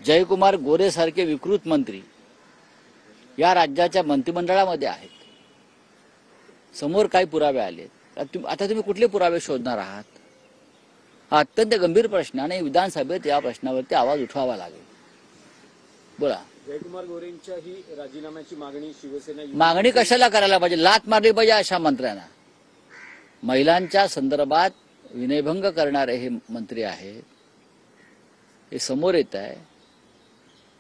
जयकुमार गोरे सारखे विकृत मंत्री या राज्याच्या मंत्रिमंडळामध्ये आहेत. समोर काही पुरावे आले, आता तुम्ही कुठले पुरावे शोधणार आहात? हा अत्यंत गंभीर प्रश्न आणि विधानसभेत या प्रश्नावरती आवाज उठवावा लागेल. बोला. जयकुमार गोरेंच्या ही राजीनाम्याची मागणी शिवसेना मागणी कशाला करायला पाहिजे? लात मारली पाहिजे अशा मंत्र्यांना. महिलांच्या संदर्भात विनयभंग करणारे हे मंत्री आहेत, हे समोर येत आहे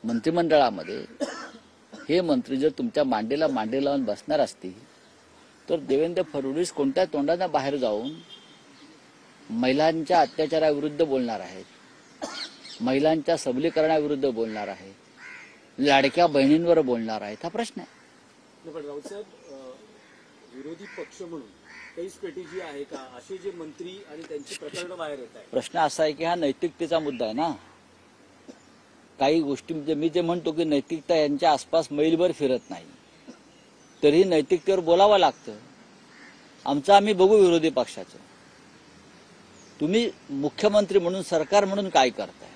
मंत्रिमंडळामध्ये. हे मंत्री जर तुमच्या मांडीला मांडी लावून बसणार असतील तर देवेंद्र फडणवीस कोणत्या तोंडाने बाहेर जाऊन महिलांच्या अत्याचाराविरुद्ध बोलणार आहेत, महिलांच्या सबलीकरणाविरुद्ध बोलणार आहेत, लाडक्या बहिणींवर बोलणार आहेत? हा प्रश्न आहे. पण राऊतसाहेब, विरोधी पक्ष म्हणून काही स्ट्रॅटेजी आहे का? असे जे मंत्री आणि त्यांची प्रकरण बाहेर येत आहे. प्रश्न असा आहे की हा नैतिकतेचा मुद्दा आहे ना. काही गोष्टी म्हणजे मी जे म्हणतो की नैतिकता यांच्या आसपास मैलभर फिरत नाही, तरी नैतिकतेवर बोलावं लागतं. आमचं आम्ही बघू विरोधी पक्षाचं. तुम्ही मुख्यमंत्री म्हणून, सरकार म्हणून काय करताय,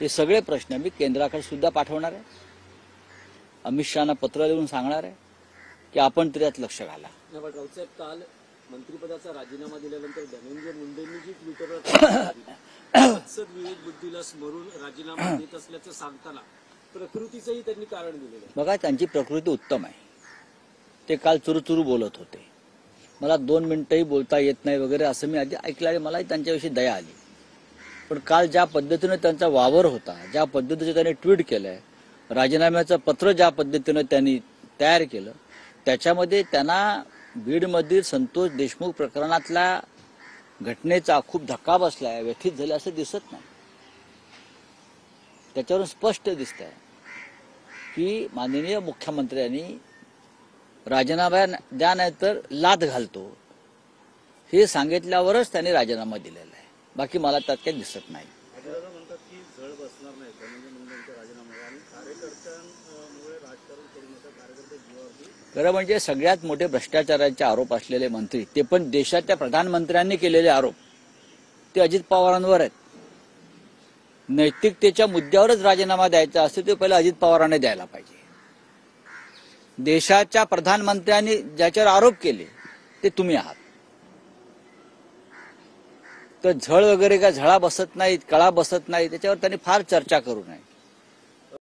हे सगळे प्रश्न मी केंद्राकडे सुद्धा पाठवणार आहे. अमित शहाना पत्र देऊन सांगणार आहे की आपण तरी यात लक्ष घाला. पण राऊतसाहेब, काल मंत्रिपदाचा राजीनामा दिल्यानंतर धनंजय मुंडेंनी जी ट्विटरवर विवेक बुद्धीला स्मरून राजीनामा देत असल्याचं सांगताना प्रकृतीचंही त्यांनी कारण दिलेलं आहे. बघा, त्यांची प्रकृती उत्तम आहे. ते काल चुरूचुरू बोलत होते. मला 2 मिनिटंही बोलता येत नाही वगैरे असं मी आधी ऐकलं आणि मलाही त्यांच्याविषयी दया आली. पण काल ज्या पद्धतीने त्यांचा वावर होता, ज्या पद्धतीने त्यांनी ट्विट केलंय, राजीनाम्याचं पत्र ज्या पद्धतीने त्यांनी तयार केलं, त्याच्यामध्ये त्यांना बीडमधील संतोष देशमुख प्रकरणातल्या घटनेचा खूप धक्का बसलाय, व्यथित झाले असं दिसत नाही. त्याच्यावरून स्पष्ट दिसत आहे की माननीय मुख्यमंत्र्यांनी राजीनामा द्या नाही तर लाथ घालतो हे सांगितल्यावरच त्यांनी राजीनामा दिलेला आहे. बाकी मला त्यात काही दिसत नाही. म्हणतात की झळ बसणार नाही धनंजय मुंडेंच्या राजीनाम्यावर आणि कार्यकर्त्यांमुळे राजकारण करू नका, कार्यकर्ते जीवावरती. खरं म्हणजे सगळ्यात मोठे भ्रष्टाचाराचे आरोप असलेले मंत्री, ते पण देशाच्या प्रधानमंत्र्यांनी केलेले आरोप, ते अजित पवारांवर आहेत. नैतिकतेच्या मुद्द्यावरच राजीनामा द्यायचा असेल तर पहिला अजित पवारांनी द्यायला पाहिजे. देशाच्या प्रधानमंत्र्यांनी ज्याच्यावर आरोप केले ते तुम्ही आहात. तर झळ वगैरे काय झळा बसत नाहीत, कळा बसत नाही, त्याच्यावर त्यांनी फार चर्चा करू नये.